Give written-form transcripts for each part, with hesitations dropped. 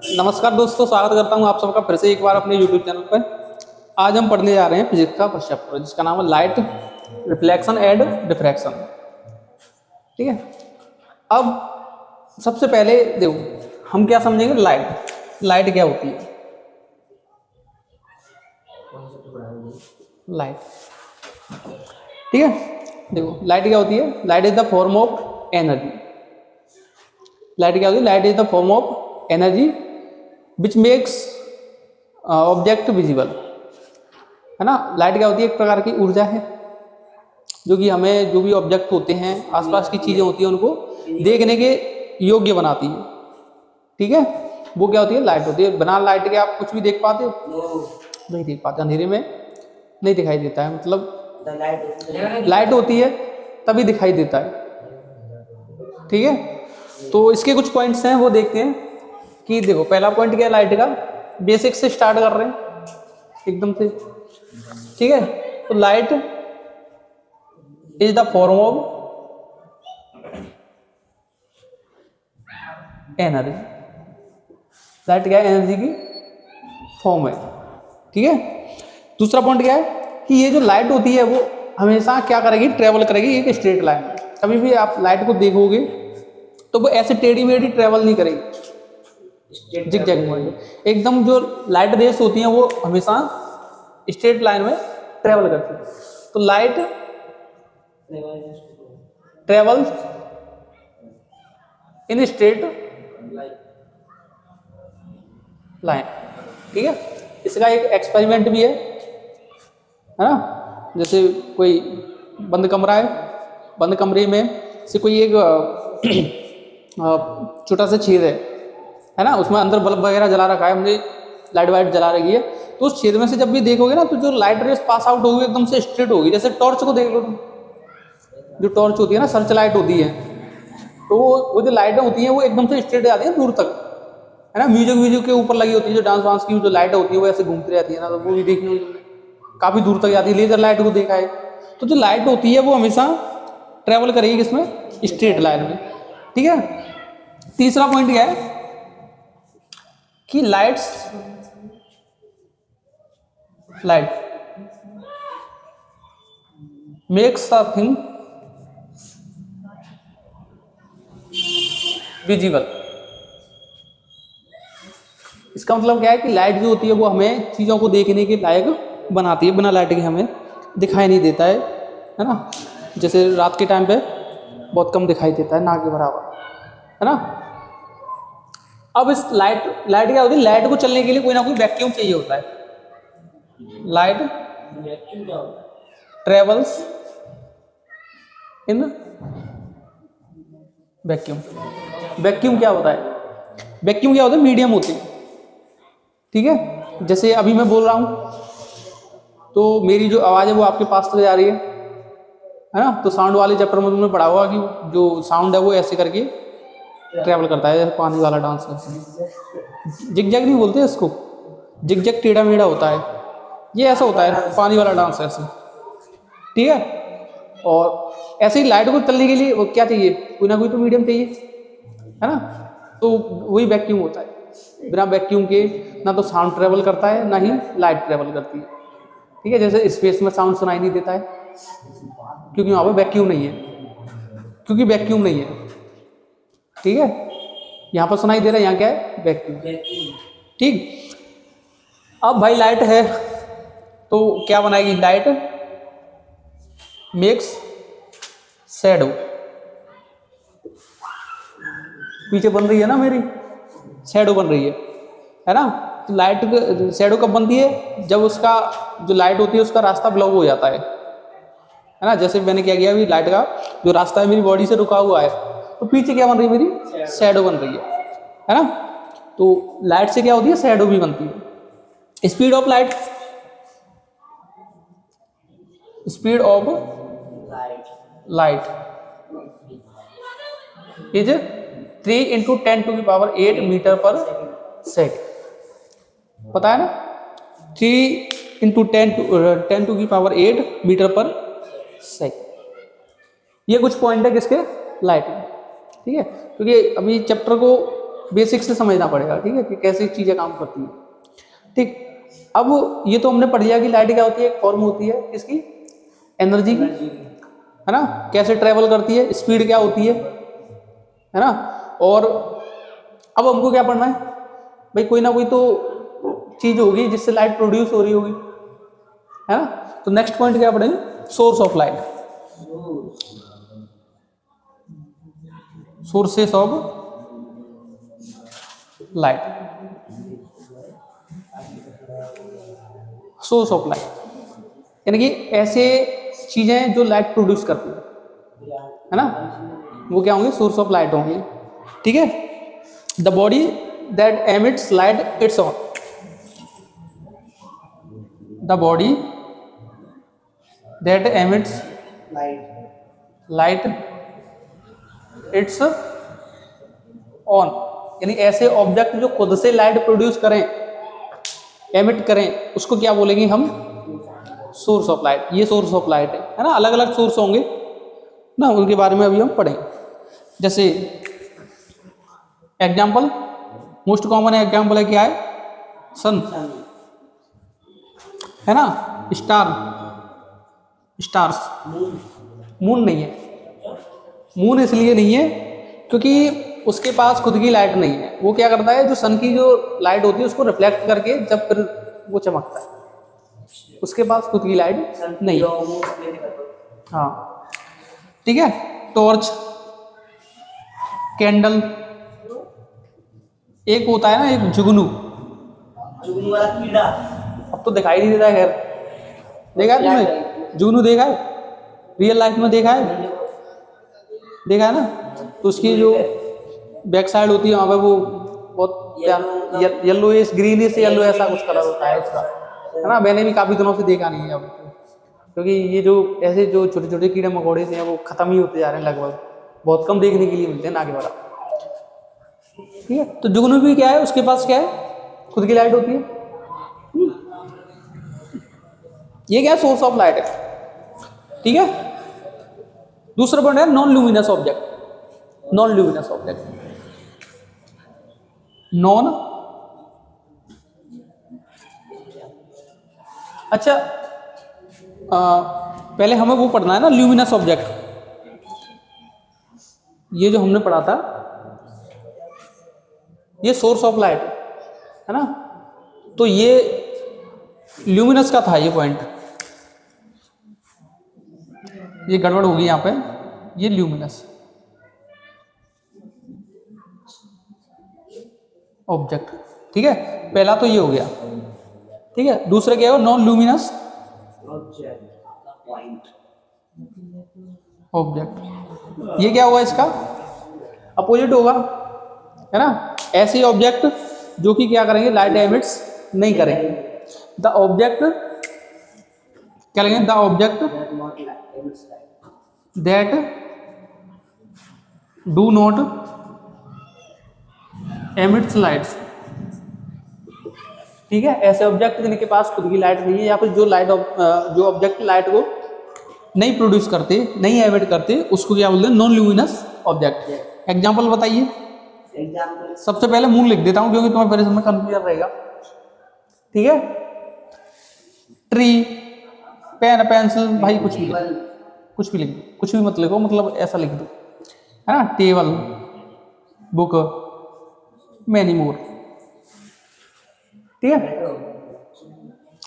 नमस्कार दोस्तों, स्वागत करता हूं आप सबका फिर से एक बार अपने YouTube चैनल पर। आज हम पढ़ने जा रहे हैं फिजिक्स का फर्स्ट चैप्टर, जिसका नाम है लाइट, रिफ्लेक्शन एंड डिफ्रैक्शन। ठीक है। अब सबसे पहले देखो हम क्या समझेंगे। लाइट क्या होती है। लाइट, ठीक है। देखो लाइट क्या होती है। Light is the form of energy. Light क्या होती है। Light is the form of energy which makes object visible, है ना। लाइट क्या होती है। एक प्रकार की ऊर्जा है जो कि हमें जो भी ऑब्जेक्ट होते हैं, आसपास की चीजें होती हैं, उनको देखने के योग्य बनाती है। ठीक है। वो क्या होती है। लाइट होती है। बिना लाइट के आप कुछ भी देख पाते हो? नहीं देख पाते। अंधेरे में नहीं दिखाई देता है। मतलब लाइट होती है तभी दिखाई देता है। ठीक है। तो इसके कुछ पॉइंट्स हैं, वो देखते हैं कि देखो पहला पॉइंट क्या है लाइट का। बेसिक से स्टार्ट कर रहे हैं एकदम से। ठीक है। तो light is the form of energy. Light क्या है। एनर्जी की फॉर्म है। ठीक है। दूसरा पॉइंट क्या है कि ये जो लाइट होती है वो हमेशा क्या करेगी, ट्रेवल करेगी एक स्ट्रेट लाइन में। कभी भी आप लाइट को देखोगे तो वो ऐसे टेढ़ी मेढ़ी ट्रेवल नहीं करेगी, जिग जैग में। एकदम जो लाइट रेस होती हैं वो हमेशा स्ट्रेट लाइन में ट्रेवल करती है। तो light travels in straight line. ठीक है। इसका एक एक्सपेरिमेंट भी है ना। जैसे कोई बंद कमरा है, बंद कमरे में से कोई एक छोटा सा छेद है ना। उसमें अंदर बल्ब वगैरह जला रखा है, हमने लाइट वाइट जला रखी है। तो उस छेद में से जब भी देखोगे ना तो जो लाइट रेस पास आउट होगी एकदम से स्ट्रेट होगी। जैसे टॉर्च को देख लो तुम, जो टॉर्च होती है ना, सर्च लाइट होती है, तो वो जो लाइटें होती हैं वो एकदम से स्ट्रेट जाती है दूर तक, है ना। म्यूजिक के ऊपर लगी होती है, जो डांस वांस की जो लाइट होती है वो ऐसे घूमती रहती है ना, तो वो भी देखनी होगी तुमने। काफी दूर तक जाती है। लेजर लाइट को देखा है। तो जो लाइट होती है वो हमेशा ट्रेवल करेगी किसमें, स्ट्रेट लाइन में। ठीक है। तीसरा पॉइंट क्या है कि light makes a thing visible. इसका मतलब क्या है कि लाइट जो होती है वो हमें चीजों को देखने के लायक बनाती है। बिना लाइट के हमें दिखाई नहीं देता है ना। जैसे रात के टाइम पे बहुत कम दिखाई देता है, ना के बराबर, है ना। अब इस लाइट क्या होती है। लाइट को चलने के लिए कोई ना कोई वैक्यूम चाहिए होता है। Light travels in vacuum. Vacuum क्या होता है। वैक्यूम क्या होता है। मीडियम होते हैं। ठीक है। जैसे अभी मैं बोल रहा हूं तो मेरी जो आवाज है वो आपके पास तक जा रही है ना। तो साउंड वाले चैप्टर में तुमने पढ़ा होगा कि जो साउंड है वो ऐसे करके ट्रेवल करता है, पानी वाला डांस ऐसे। जिग जैग नहीं बोलते इसको, जिग जैग टेढ़ा मेढ़ा होता है। ये ऐसा होता है पानी वाला डांस ऐसे। ठीक है। और ऐसे ही लाइट को चलने के लिए वो क्या चाहिए, कोई ना कोई तो मीडियम चाहिए, है ना। तो वही वैक्यूम होता है। बिना वैक्यूम के ना तो साउंड ट्रेवल करता है ना ही लाइट ट्रेवल करती है। ठीक है। जैसे स्पेस में साउंड सुनाई नहीं देता है क्योंकि वहां पर वैक्यूम नहीं है, ठीक है। यहां पर सुनाई दे रहा है, यहाँ क्या है, वैक्यूम। ठीक। अब भाई लाइट है तो क्या बनाएगी। Light makes shadow. पीछे बन रही है ना मेरी, शैडो बन रही है ना। तो लाइट शैडो कब बनती है, जब उसका जो लाइट होती है उसका रास्ता ब्लॉक हो जाता है ना। जैसे मैंने क्या किया, अभी लाइट का जो रास्ता है मेरी बॉडी से रुका हुआ है, तो पीछे क्या बन रही है, मेरी शैडो बन रही है ना। तो लाइट से क्या होती है, शैडो भी बनती है। Speed of light is 3 × 10⁸ metre per second. पता है ना, 3 × 10⁸ मीटर पर सेकेंड। ये कुछ पॉइंट है किसके, लाइट में। ठीक है। क्योंकि अभी चैप्टर को बेसिक से समझना पड़ेगा, ठीक है, कि कैसे चीज़ें काम करती हैं। ठीक, अब ये तो हमने पढ़ लिया कि लाइट क्या होती है, एक फॉर्म होती है किसकी, एनर्जी की, है ना, कैसे ट्रेवल करती है, स्पीड क्या होती है ना। और अब हमको क्या पढ़ना है भाई, कोई ना कोई तो चीज होगी जिससे लाइट प्रोड्यूस हो रही होगी, है ना। तो नेक्स्ट पॉइंट क्या पढ़ेंगे, source of light, sources of light, source of light यानी कि ऐसे चीजें जो लाइट प्रोड्यूस करती है ना, वो क्या होंगे, सोर्स ऑफ लाइट होंगे, ठीक है। The body that emits light it's on, the body that emits light it's on, यानी ऐसे ऑब्जेक्ट जो खुद से लाइट प्रोड्यूस करें, एमिट करें, उसको क्या बोलेंगे हम, सोर्स ऑफ लाइट। ये सोर्स ऑफ लाइट है ना, अलग अलग सोर्स होंगे ना, उनके बारे में अभी हम पढ़ेंगे। जैसे एग्जाम्पल, मोस्ट कॉमन एग्जाम्पल है क्या है, सन, है ना, स्टार, स्टार्स, मून नहीं है, मून इसलिए नहीं है क्योंकि उसके पास खुद की लाइट नहीं है। वो क्या करता है, जो सन की जो लाइट होती है उसको रिफ्लेक्ट करके जब फिर वो चमकता है, उसके पास खुद की लाइट नहीं है। हाँ, ठीक है। टॉर्च, कैंडल, एक होता है ना एक जुगनू, जुगनू वाला कीड़ा, अब तो दिखाई नहीं देता है, खैर देखा है तुमने जुगनू, देखा है रियल लाइफ में, देखा है, देखा है ना। तो उसकी जो बैक साइड होती है वहाँ पे वो बहुत येलो ग्रीनिश येलो ऐसा कुछ कलर होता है उसका, है ना। मैंने भी काफ़ी दिनों से देखा नहीं है अब, क्योंकि ये जो ऐसे जो छोटे छोटे कीड़े मकोड़े से हैं वो खत्म ही होते जा रहे हैं लगभग, बहुत कम देखने के लिए मिलते हैं ना के बराबर, ठीक है। तो जुगनू भी क्या है, उसके पास क्या है, खुद की लाइट होती है। ये क्या है, सोर्स ऑफ लाइट है, ठीक है। दूसरा पॉइंट है non luminous object, non luminous object, non, अच्छा पहले हमें वो पढ़ना है ना, ल्यूमिनस ऑब्जेक्ट, ये जो हमने पढ़ा था ये सोर्स ऑफ लाइट है ना, तो ये ल्यूमिनस का था ये पॉइंट, ये गड़बड़ होगी यहाँ पे, ये ल्यूमिनस ऑब्जेक्ट, ठीक है। पहला तो ये हो गया, ठीक है। दूसरा क्या है, नॉन ल्यूमिनस ऑब्जेक्ट, ये क्या हुआ, इसका अपोजिट होगा, है ना। ऐसे ऑब्जेक्ट जो कि क्या करेंगे, लाइट एमिट्स नहीं करेंगे। द ऑब्जेक्ट क्या लगेंगे, the object that do not emits lights, ठीक है। ऐसे ऑब्जेक्ट जिनके पास खुद की लाइट नहीं है, या फिर जो लाइट जो ऑब्जेक्ट लाइट को नहीं प्रोड्यूस करते, नहीं एमिट करते, उसको क्या बोलते हैं, नॉन ल्यूमिनस ऑब्जेक्ट। एग्जांपल बताइए, सबसे पहले मून लिख देता हूं क्योंकि तुम्हें फिर इसमें कंफ्यूजन रहेगा, ठीक है। ट्री, पेन, पेंसिल, भाई कुछ भी कुछ भी लिख दो, कुछ भी मत लिखो, मतलब ऐसा लिख दो, है ना। टेबल, बुक, मैनी मोर, ठीक है।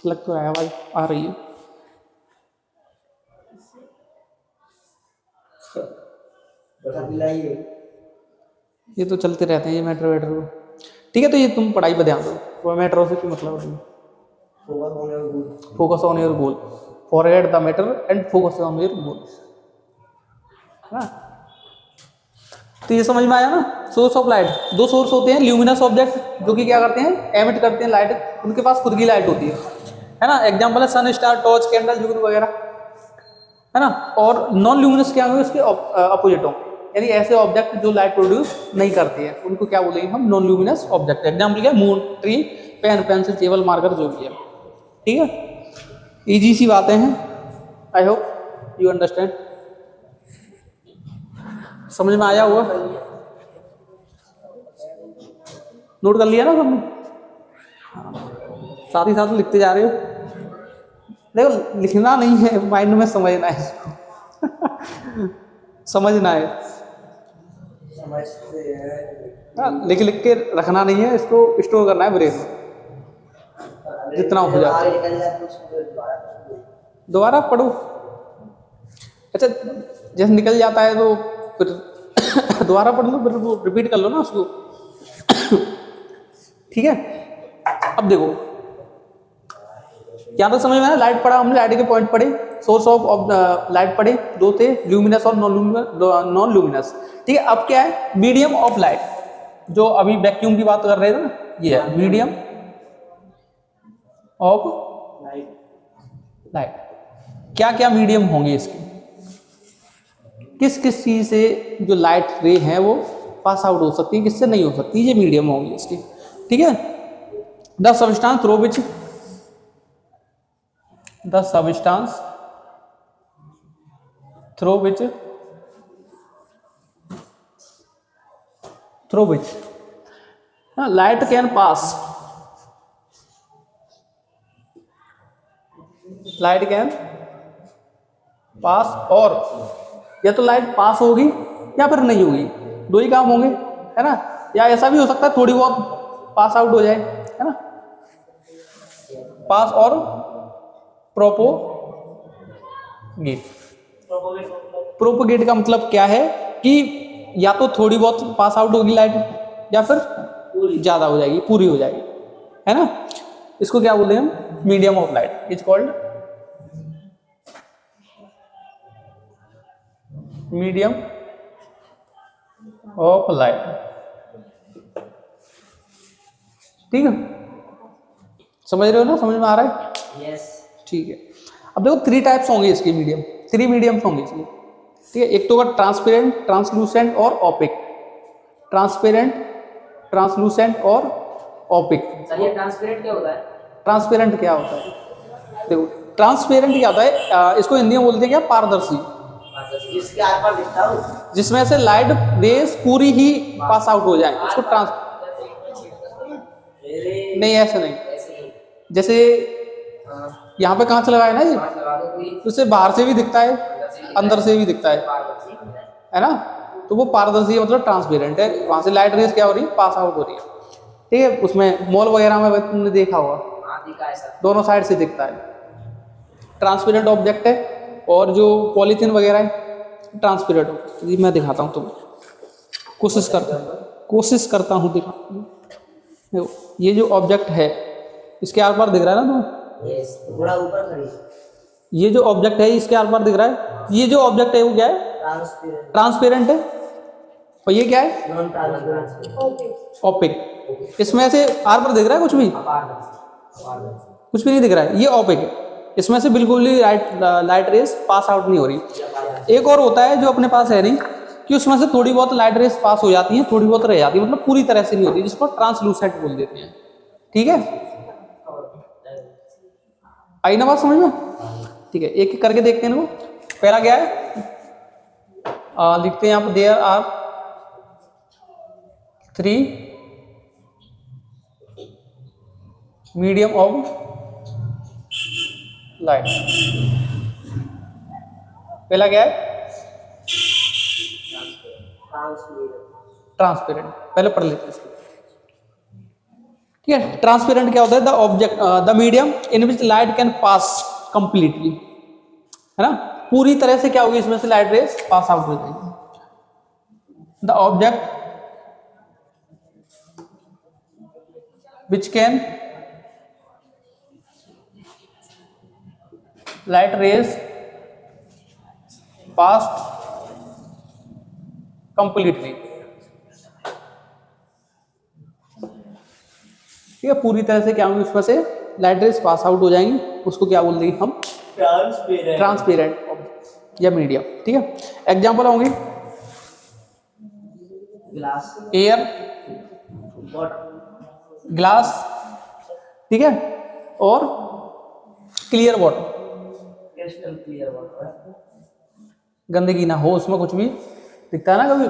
लग तो रहा है आवाज आ रही है, ये तो चलते रहते हैं ये मेट्रो वेट्रो, ठीक है। तो ये तुम पढ़ाई पर ध्यान दो, वो मेट्रो से क्यों मतलब है, focus on your goal, forget the matter and focus on your goal, तो ये समझ में आया ना। सोर्स ऑफ लाइट, दो सोर्स होते हैं, ल्यूमिनस ऑब्जेक्ट जो कि क्या करते हैं, एमिट करते हैं लाइट, उनके पास खुद की लाइट होती है ना। एग्जांपल है सन, स्टार, टॉर्च, कैंडल, जुगनू वगैरह, है ना। और नॉन ल्यूमिनस क्या होंगे, उसके अपोजिट होंगे, यानी ऐसे ऑब्जेक्ट जो लाइट प्रोड्यूस नहीं करते हैं उनको क्या बोलेंगे हम, नॉन ल्यूमिनस ऑब्जेक्ट। एग्जांपल क्या, moon, tree, pen, pencil, table, marker, जो भी है, ठीक है। इजी सी बातें हैं, आई होप यू अंडरस्टैंड, समझ में आया हुआ। नोट कर लिया ना सबने? साथ ही साथ लिखते जा रहे हो। देखो लिखना नहीं है, माइंड में समझना है इसको समझना है। समझते हैं। हाँ, लिख लिख के रखना नहीं है, इसको स्टोर करना है ब्रेन में जितना हो जाता है। निकल जाए तो उसको दोबारा दोबारा पढ़ो। अच्छा जैसे निकल जाता है तो फिर दोबारा पढ़ लो, फिर वो रिपीट कर लो ना उसको ठीक है। अब देखो यहाँ तक समझ में आया? लाइट पढ़ा हमने, लाइट के पॉइंट पढ़े, सोर्स ऑफ लाइट पढ़े, दो थे, ल्यूमिनस और नॉन ल्यूमिनस। ठीक है, अब क्या है? मीडियम ऑफ लाइट, जो अभी वैक्यूम की बात कर रहे थे ना, ये है मीडियम ऑफ लाइट। क्या क्या मीडियम होंगे इसके? किस किस चीज से जो लाइट रे है वो पास आउट हो सकती है, किससे नहीं हो सकती, ये मीडियम होंगे इसके। ठीक है, the substance through which the substance through which light can pass, light can pass, और या तो लाइट पास होगी या फिर नहीं होगी, दो ही काम होंगे, है ना। या ऐसा भी हो सकता है थोड़ी बहुत पास आउट हो जाए, है ना। पास और प्रोपोगेट। प्रोपोगेट का मतलब क्या है कि या तो थोड़ी बहुत पास आउट होगी लाइट, या फिर ज्यादा हो जाएगी, पूरी हो जाएगी, है ना। इसको क्या बोलते हैं हम? Medium of light is called medium of light. ठीक है, समझ रहे हो ना? समझ में आ रहा है? यस। ठीक है, अब देखो थ्री टाइप्स होंगे इसके मीडियम, थ्री मीडियम्स होंगे इसके। ठीक है, एक तो होगा ट्रांसपेरेंट, ट्रांसलूसेंट और ओपेक। ट्रांसपेरेंट, ट्रांसलूसेंट और ओपेक। सर ये ट्रांसपेरेंट क्या होता है? ट्रांसपेरेंट क्या होता है? देखो ट्रांसपेरेंट क्या होता है, इसको हिंदी में बोलते हैं क्या? पारदर्शी। इसके आर पार दिखता हूँ, जिसमें से लाइट रेस पूरी ही पास आउट हो जाए, उसको ट्रांस नहीं, ऐसे नहीं। जैसे यहाँ पे कांच लगाया ना ये, तो उसे बाहर से भी दिखता है, अंदर से भी दिखता है ना। तो वो पारदर्शी है, मतलब ट्रांसपेरेंट है, वहां से लाइट रेस क्या हो रही है? पास आउट हो रही है। ठीक है, उसमें मॉल वगैरह में तुमने देखा होगा, दोनों साइड से दिखता है, ट्रांसपेरेंट ऑब्जेक्ट है। और जो पॉलीथीन वगैरह है ट्रांसपेरेंट ऑब्जेक्ट। ये मैं दिखाता हूँ तुम्हें, कोशिश करता हूँ दिखा। ये जो ऑब्जेक्ट है इसके आर पार दिख रहा है ना तुम्हें? थोड़ा ऊपर करिए। ये जो ऑब्जेक्ट है इसके आर पार दिख रहा है, ये जो ऑब्जेक्ट है वो क्या है? ट्रांसपेरेंट। ट्रांसपेरेंट है। और ये क्या है? Non transparent. ओपेक। इसमें से आर पर दिख रहा है कुछ भी? कुछ भी नहीं दिख रहा है, ये ओपेक है। इसमें से बिल्कुल ही लाइट रेस पास आउट नहीं हो रही। एक और होता है जो अपने पास है नहीं, कि उसमें से थोड़ी बहुत लाइट रेस पास हो जाती है, थोड़ी बहुत रह जाती है, मतलब पूरी तरह से नहीं होती, जिसको ट्रांसलूसेंट बोल देते हैं। ठीक है, आई ना बात समझ में? ठीक है, एक एक करके देखते हैं इनको। पहला क्या है? लिखते हैं यहाँ पर, there are 3 medium of light. पहला क्या है? ट्रांसपेरेंट। पहले पढ़ लेते हैं इसको। ठीक है, ट्रांसपेरेंट क्या होता है? The object, the medium in which light can pass completely, है ना। पूरी तरह से क्या होगी? इसमें से लाइट रेस पास आउट हो जाएगी। The object which can light rays pass completely. ठीक है, पूरी तरह से क्या होगी? उसमें से लाइट रेस पास आउट हो जाएंगी, उसको क्या बोल देंगे हम? ट्रांसपेरेंट या मीडियम। ठीक है, एग्जांपल होंगे ग्लास, एयर, ग्लास, ठीक है, और clear water, crystal clear water. गंदगी ना हो उसमें, कुछ भी दिखता है ना कभी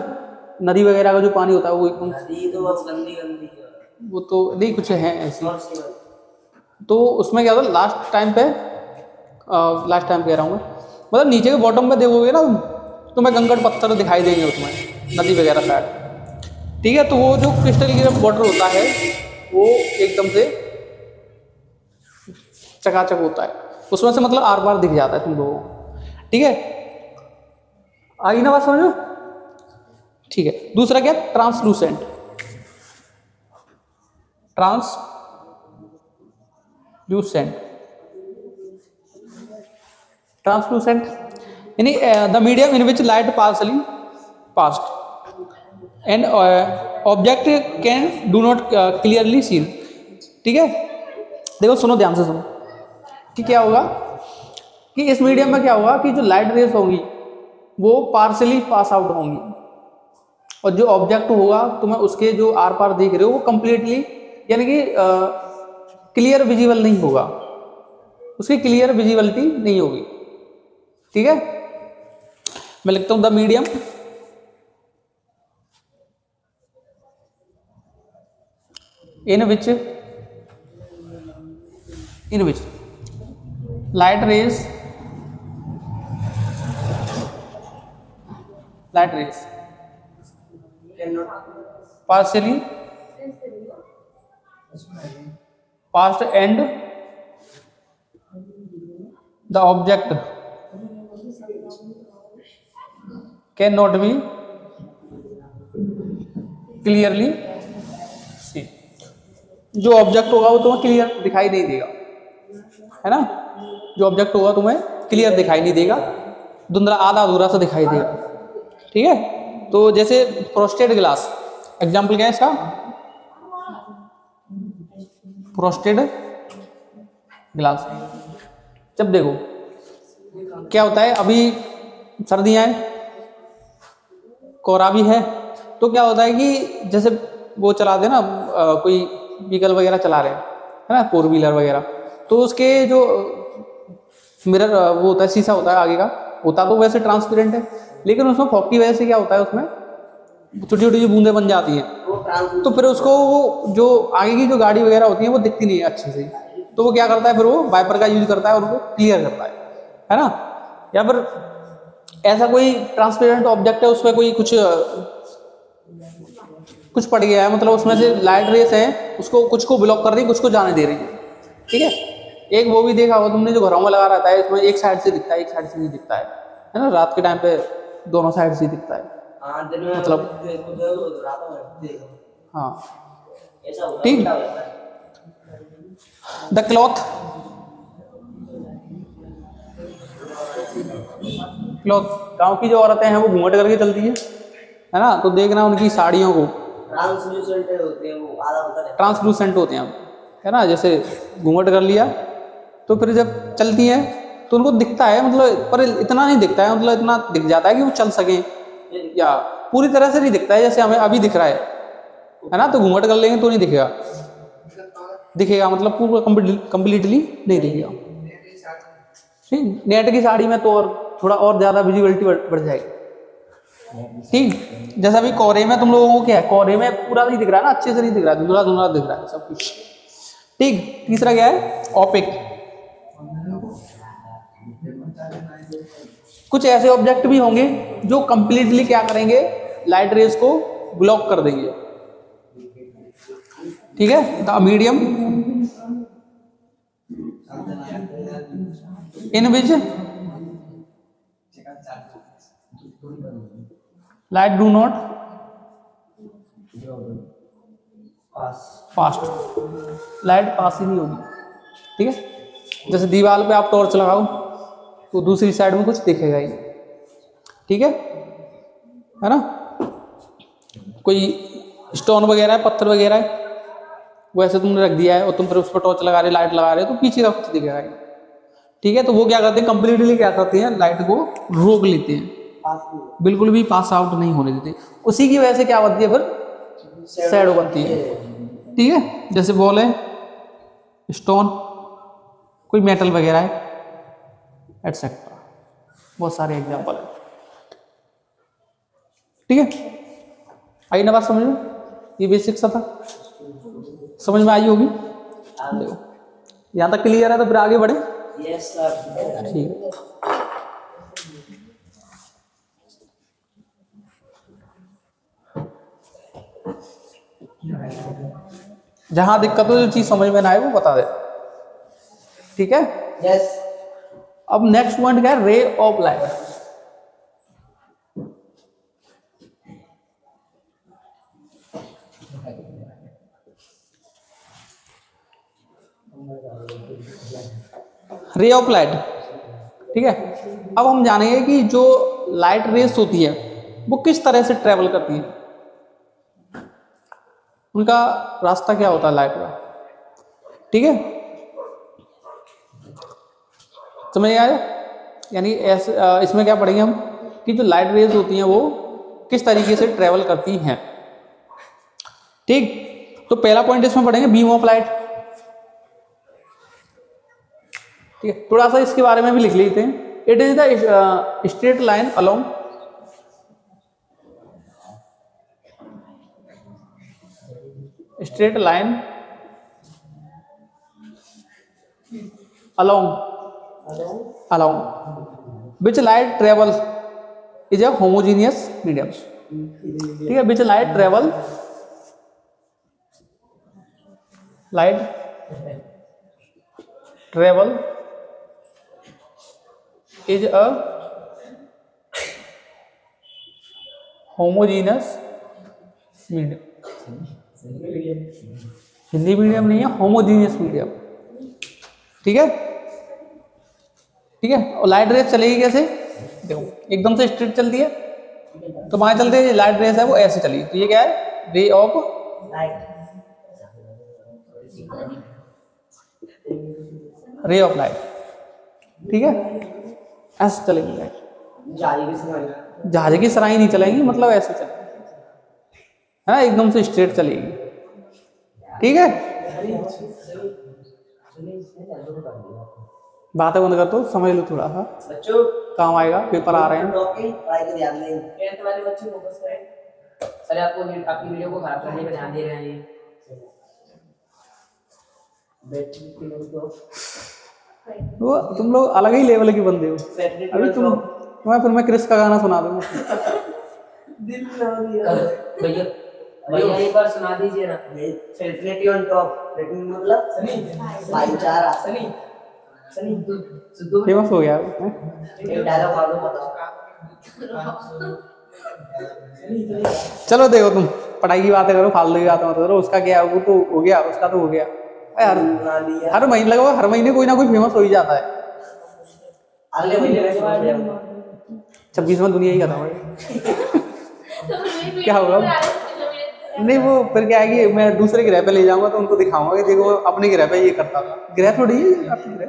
नदी वगैरह का जो पानी होता है वो एकदम नदी तो अब गंदी गंदी है। वो तो नहीं, कुछ है ऐसी। Not stable. तो उसमें क्या होता है लास्ट टाइम कह रहा हूँ मैं, मतलब नीचे के बॉटम में देखोगे ना तुम, तुम्हें कंकड़ पत्थर दिखाई देंगे उसमें, नदी वगैरह शायद। ठीक है, तो वो जो क्रिस्टल क्लियर वाटर होता है वो एकदम से चकाचक होता है, उसमें से मतलब आर पार दिख जाता है तुम लोगों को। ठीक है, आई ना बात समझ में? ठीक है, दूसरा क्या, ट्रांसलूसेंट। ट्रांसलूसेंट ट्रांसलूसेंट यानी the medium in which light partially passed and object can do not clearly seen. ठीक है, देखो सुनो ध्यान से सुनो कि क्या होगा कि इस मीडियम में क्या होगा कि जो लाइट रेस होंगी वो पार्सली पास आउट होंगी, और जो ऑब्जेक्ट होगा तुम्हें उसके जो आर पार देख रहे हो वो कंप्लीटली यानी कि क्लियर विजिबल नहीं होगा, उसकी क्लियर विजिबिलिटी नहीं होगी। ठीक है, मैं लिखता हूं the medium in which light rays partially past and the object cannot be clearly seen। जो ऑब्जेक्ट होगा वो तुम्हें क्लियर दिखाई नहीं देगा, है ना, जो ऑब्जेक्ट होगा तुम्हें क्लियर दिखाई नहीं देगा, धुंधला आधा अधूरा सा दिखाई देगा। ठीक है, तो जैसे फ्रॉस्टेड ग्लास, एग्जाम्पल क्या है इसका, फ्रॉस्टेड ग्लास। जब देखो क्या होता है, अभी सर्दियां हैं, कोहरा भी है, तो क्या होता है कि जैसे वो चलाते हैं ना कोई व्हीकल वगैरह चला रहे हैं, है ना, फोर व्हीलर वगैरह, तो उसके जो मिरर वो होता है, शीशा होता है आगे का, होता तो वैसे ट्रांसपेरेंट है, लेकिन उसमें फॉग की वजह से क्या होता है, उसमें छोटी छोटी बूंदें बन जाती हैं, तो फिर उसको वो जो आगे की जो गाड़ी वगैरह होती है वो दिखती नहीं है अच्छे से, तो वो क्या करता है, फिर वो वाइपर का यूज करता है और उनको क्लियर करता है ना। या फिर ऐसा कोई ट्रांसपेरेंट ऑब्जेक्ट है, उसमें कोई कुछ पड़ गया है, मतलब उसमें से लाइट रेस है, उसको कुछ को ब्लॉक कर रही है, कुछ को जाने दे रही है। ठीक है, एक वो भी देखा होगा तुमने जो घरों में लगा रहता है, इसमें एक साइड से दिखता है, एक साइड से नहीं दिखता है ना, रात के टाइम पे दोनों साइड से दिखता है, मतलब हाँ ठीक। द क्लॉथ गांव की जो औरतें हैं वो घूंघट करके चलती है ना, तो देखना उनकी साड़ियों को ट्रांसलूसेंट होते हैं, है ना, जैसे घूंघट कर लिया तो फिर जब चलती है तो उनको दिखता है, मतलब पर इतना नहीं दिखता है, मतलब इतना दिख जाता है कि वो चल सकें, या पूरी तरह से नहीं दिखता है जैसे हमें अभी दिख रहा है ना, तो घूंघट कर लेंगे तो नहीं दिखेगा मतलब पूरा कंप्लीटली नहीं दिखेगा। ठीक, नेट की साड़ी में तो और थोड़ा और ज्यादा विजिबिलिटी बढ़ जाएगी। ठीक, जैसा अभी कोहरे में तुम लोगों को क्या है, कोहरे में पूरा नहीं दिख रहा है ना, अच्छे से नहीं दिख रहा है, धुंधला धुंधला दिख रहा है सब कुछ। ठीक, तीसरा क्या है, ऑपिक। कुछ ऐसे ऑब्जेक्ट भी होंगे जो कंप्लीटली क्या करेंगे, लाइट रेस को ब्लॉक कर देंगे। ठीक है, the medium in which light do not fast, light pass ही नहीं होगी। ठीक है, जैसे दीवार पे आप टॉर्च लगाओ तो दूसरी साइड में कुछ दिखेगा ही। ठीक है ना, कोई स्टोन वगैरह है, पत्थर वगैरह है, वो ऐसे तुमने रख दिया है और तुम फिर उस पर टॉर्च लगा रहे, लाइट लगा रहे हो, तो पीछे का कुछ दिखेगा ही। ठीक है, तो वो क्या करते हैं, कंप्लीटली क्या करते हैं, लाइट को रोक लेते हैं, बिल्कुल भी पास आउट नहीं होने देते। उसी की वजह से क्या बनती है, फिर शैडो बनती है। ठीक है, जैसे बॉल है, स्टोन, कोई मेटल वगैरह है, एटसेट्रा, बहुत सारे एग्जाम्पल है। ठीक है, आई ना बात समझ में, ये बेसिक सा था। समझ में आई होगी। देखो यहाँ तक क्लियर है, तो फिर आगे बढ़े। Yes sir. ठीक है, जहां दिक्कत हो, जो चीज समझ में ना आए वो बता दे। ठीक है, यस। अब नेक्स्ट पॉइंट क्या है, ray of light. Ray of light, ठीक है। अब हम जानेंगे कि जो लाइट रेस होती है वो किस तरह से ट्रेवल करती है, उनका रास्ता क्या होता है लाइट का। ठीक है, समझ आया। यानी ऐसे इसमें क्या पढ़ेंगे हम कि जो लाइट रेज होती हैं वो किस तरीके से ट्रेवल करती हैं। ठीक, तो पहला पॉइंट इसमें पढ़ेंगे बीम ऑफ लाइट। ठीक है, थोड़ा सा इसके बारे में भी लिख लेते हैं। It is the straight line along straight line along which light travel is a homogeneous medium। ठीक है, which light travel is a homogeneous medium। Hindi medium नहीं है, होमोजीनियस मीडियम। ठीक है, ठीक है। और लाइट रेस चलेगी कैसे, देखो एकदम से स्ट्रेट चलती है, तो वहां चलते हैं लाइट रेस है वो ऐसे चली, तो ये क्या है, रे ऑफ लाइट। ठीक है, ऐसे चलेगी लाइट, जहाज की सराई नहीं चलेंगी, मतलब ऐसे चलेगी, है ना, एकदम से स्ट्रेट चलेगी। ठीक है, बातें बंद कर दो, समझ लो थोड़ा सा, बच्चों काम आएगा, पेपर आ रहे हैं। टॉकिंग पढ़ाई को ध्यान दें। 10th वाले बच्चे फोकस करें। सर आपको आपकी वीडियो को खराब करने पे ध्यान दे रहे हैं। वो तुम लोग अलग ही लेवल के बंदे हो। अभी तुम्हें फिर मैं क्रिस का गाना सुना दूंगा। दिल ना दिया भैया, भैया एक बार सुना दीजिए ना। फैसिलिटी ऑन टॉप, रेटिंग मतलब सनी भाईचारा, सनी फेमस हो गया एक डायलॉग मार दो बताओ। चलो देखो, तुम पढ़ाई की बातें करो, फालतू की बातें मत करो। उसका क्या है, वो तो हो गया, उसका तो हो गया। हर महीने लगो, हर महीने कोई ना कोई फेमस हो ही जाता है। अगले महीने में 26वां दुनिया ही खत्म है। क्या होगा, नहीं वो फिर क्या है कि मैं दूसरे ग्रह पे ले जाऊंगा तो उनको दिखाऊंगा कि देखो अपने ग्रह पे ये करता था। ग्रह थोड़ी है आपकी, ग्रह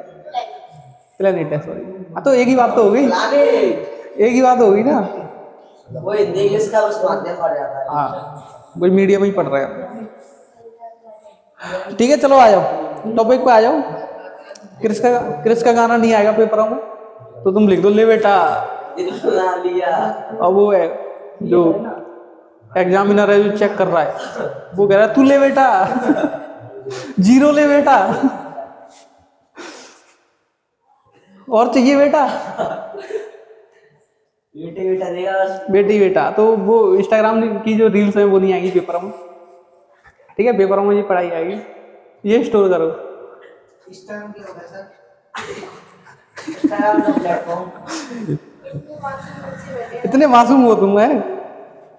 प्लेनेट है, सॉरी। हाँ तो एक ही बात तो हो गई, एक ही बात हो गई ना। वो हिंदी इंग्लिश का उस माध्यम पड़ जाता है। हाँ, वही मीडियम ही पढ़ रहे हैं। ठीक है, चलो आ जाओ टॉपिक पे आ जाओ। क्रिस का गाना नहीं आएगा पेपरों में तो तुम लिख दो ले बेटा। लिया और वो है जो एग्जामिनर है जो चेक कर रहा है, वो कह रहा है तू ले बेटा, 0 ले बेटा, और चाहिए बेटा, बेटा देगा बेटी बेटा। तो वो इंस्टाग्राम की जो रील्स है वो नहीं आएगी पेपरों में। ठीक है, पेपरों में ये पढ़ाई आएगी, ये स्टोर करो। इंस्टाग्राम क्या होता है सर? इंस्टाग्राम का प्लेटफॉर्म। इतने मासूम हो तुम, है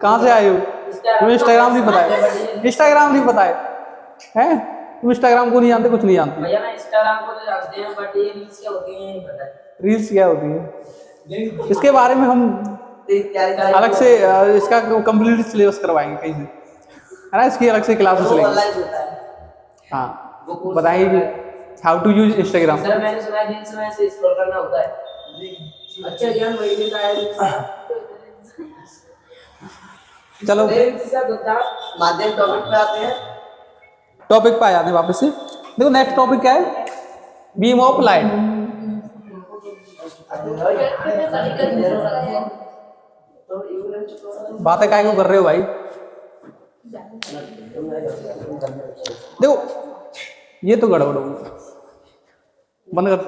कहाँ से आए हो, तुम्हें इंस्टाग्राम नहीं पता है, इंस्टाग्राम नहीं पता है तुम इंस्टाग्राम को नहीं जानते, कुछ नहीं जानते। भैया मैं इंस्टाग्राम को तो जानते हैं, बट ये रील्स क्या होती है नहीं पता है। रील्स क्या होती है, इसके बारे में हम अलग से इसका कंप्लीट सिलेबस करवाएंगे कहीं से, है ना, इसकी अलग से क्लासेस लेंगे। हाँ, बताएंगे how to use Instagram. Sir मैंने सुना है रील्स में ऐसे स्क्रॉल करना होता है। अच्छा ज्ञान वही देता है। चलो माध्यम टॉपिक पे आते हैं। टॉपिक पे आ जाते हैं वापस से। देखो नेक्स्ट टॉपिक क्या है, बीम ऑफ लाइट। बातें काय को कर रहे हो भाई, देखो ये तो गड़बड़ हो गई, बंद कर।